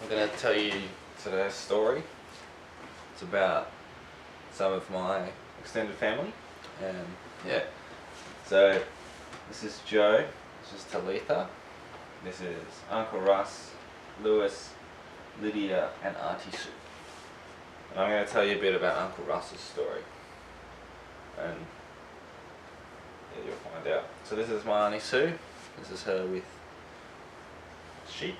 I'm going to tell you today's story. It's about some of my extended family, and yeah. So this is Joe, this is Talitha, this is Uncle Russ, Lewis, Lydia, and Auntie Sue. And I'm going to tell you a bit about Uncle Russ's story, and yeah, you'll find out. So this is my Auntie Sue. This is her with sheep.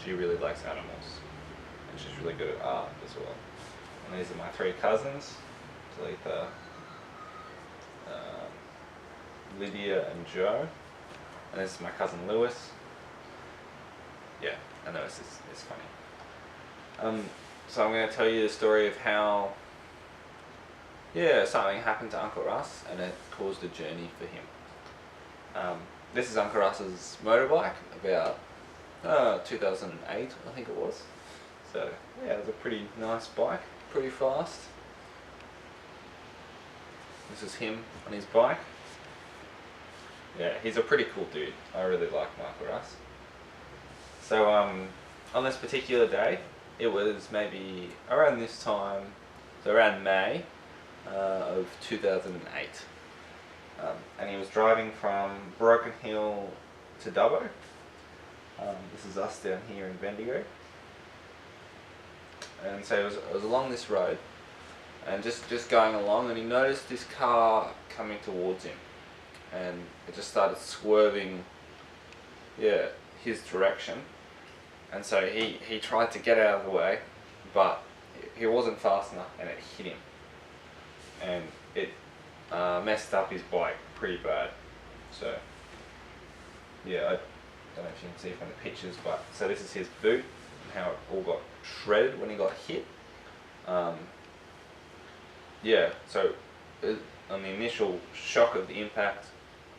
She really likes animals, and she's really good at art as well. And these are my three cousins, Talitha, Lydia, and Joe. And this is my cousin Lewis. Yeah, I know it's funny. So I'm going to tell you the story of how, something happened to Uncle Russ, and it caused a journey for him. This is Uncle Russ's motorbike, about 2008, I think it was. So yeah, it was a pretty nice bike, pretty fast. This is him on his bike. Yeah, he's a pretty cool dude. I really like Uncle Russ. So on this particular day, it was maybe around this time, so around May of 2008. And he was driving from Broken Hill to Dubbo. This is us down here in Bendigo. And so it was along this road, and just going along, and he noticed this car coming towards him, and it just started swerving, his direction. And so he tried to get out of the way, but he wasn't fast enough, and it hit him, and it messed up his bike pretty bad. So yeah, I don't know if you can see from the pictures, but so this is his boot and how it all got shredded when he got hit. So on the initial shock of the impact,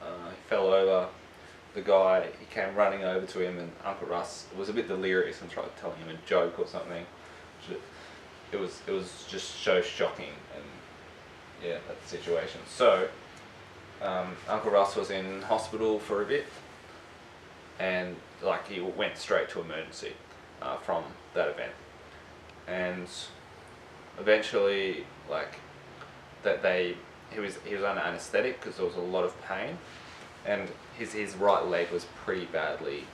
he fell over. The guy, he came running over to him, and Uncle Russ was a bit delirious and tried telling him a joke or something. It was just so shocking, and that situation. So Uncle Russ was in hospital for a bit, and he went straight to emergency from that event, and eventually he was under anaesthetic because there was a lot of pain, and his right leg was pretty badly,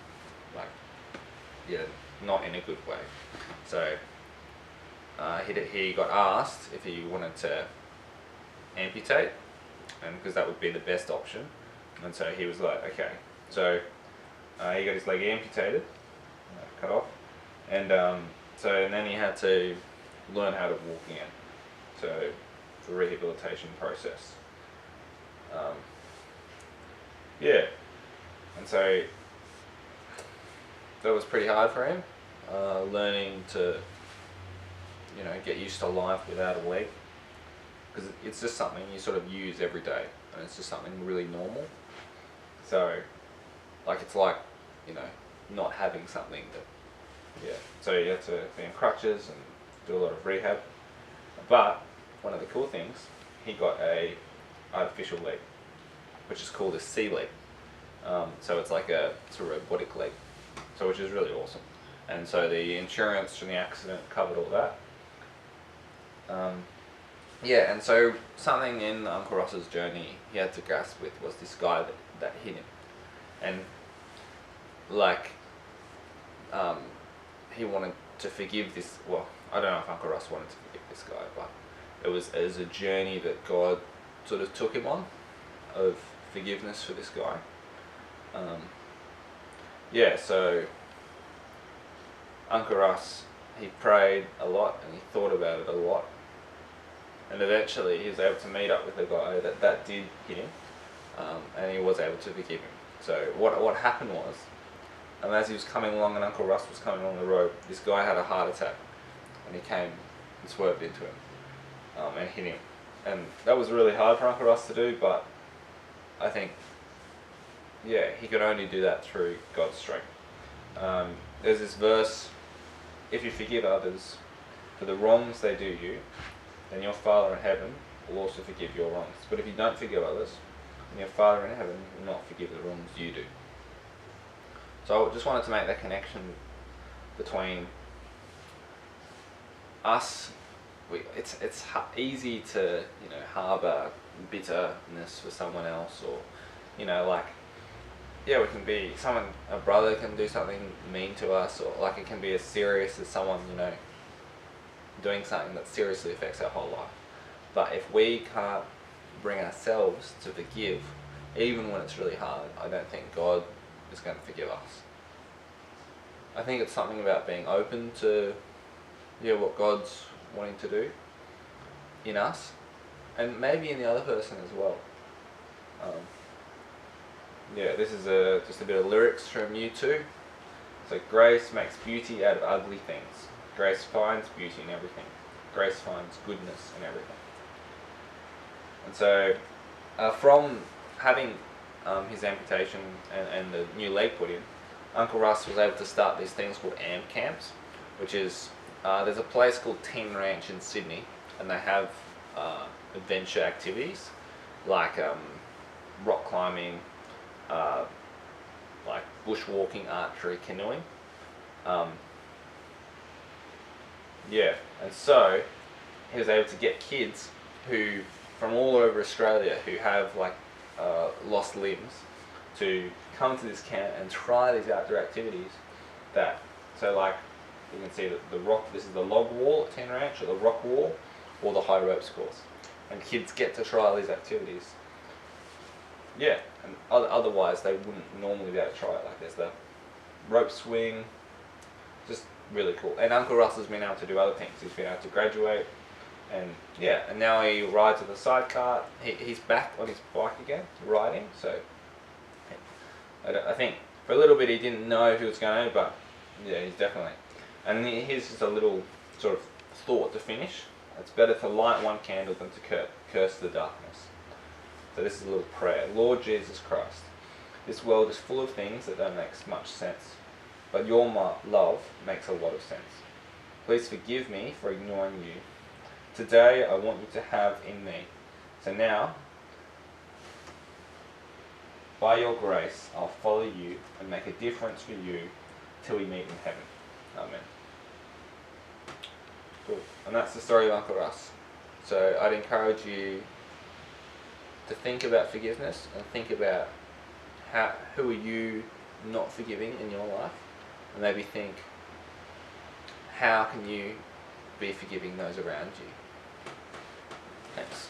not in a good way. So he got asked if he wanted to amputate, and because that would be the best option, and so he was like, okay. So he got his leg amputated, cut off, and then he had to learn how to walk again. So the rehabilitation process. And so that was pretty hard for him, learning to get used to life without a leg, because it's just something you sort of use every day, and it's just something really normal. So it's like not having something that, so you have to be in crutches and do a lot of rehab. But one of the cool things, he got a artificial leg, which is called a C leg. So it's a robotic leg, so which is really awesome. And so the insurance from the accident covered all that. And so something in Uncle Russ's journey he had to grasp with was this guy that hit him, and he wanted to forgive this. Well, I don't know if Uncle Russ wanted to forgive this guy, but it was a journey that God sort of took him on, of forgiveness for this guy. So Uncle Russ, he prayed a lot, and he thought about it a lot, and eventually he was able to meet up with the guy that did hit him, and he was able to forgive him. So what happened was, as he was coming along, and Uncle Russ was coming along the road, this guy had a heart attack, and he came and swerved into him, and hit him. And that was really hard for Uncle Russ to do, but I think, he could only do that through God's strength. There's this verse, if you forgive others for the wrongs they do you, then your Father in heaven will also forgive your wrongs. But if you don't forgive others, then your Father in heaven will not forgive the wrongs you do. So I just wanted to make that connection between us. It's easy to harbour bitterness for someone else, or like, yeah, we can be someone, a brother can do something mean to us, or like it can be as serious as someone doing something that seriously affects our whole life. But if we can't bring ourselves to forgive, even when it's really hard, I don't think God is going to forgive us. I think it's something about being open to what God's wanting to do in us, and maybe in the other person as well. This is just a bit of lyrics from U2. So grace makes beauty out of ugly things. Grace finds beauty in everything. Grace finds goodness in everything. And so, from having his amputation and the new leg put in, Uncle Russ was able to start these things called AMP camps, which is, there's a place called Teen Ranch in Sydney, and they have adventure activities like rock climbing, like bushwalking, archery, canoeing. And so he was able to get kids who from all over Australia who have like lost limbs to come to this camp and try these outdoor activities. So like you can see that the rock, this is the log wall at Teen Ranch, or the rock wall, or the high ropes course, and kids get to try these activities. And otherwise they wouldn't normally be able to try it. Like there's the rope swing, just really cool. And Uncle Russ has been able to do other things. He's been able to graduate, and now he rides with a sidecar. He's back on his bike again, riding. So I think for a little bit he didn't know if he was going to, but he's definitely. And here's just a little sort of thought to finish. It's better to light one candle than to curse the darkness. So this is a little prayer. Lord Jesus Christ, this world is full of things that don't make much sense, but your love makes a lot of sense. Please forgive me for ignoring you. Today I want you to have in me. So now, by your grace, I'll follow you and make a difference for you till we meet in heaven. Amen. Cool. And that's the story of Uncle Russ. So I'd encourage you to think about forgiveness and think about who are you not forgiving in your life, and maybe think, how can you be forgiving those around you? Thanks.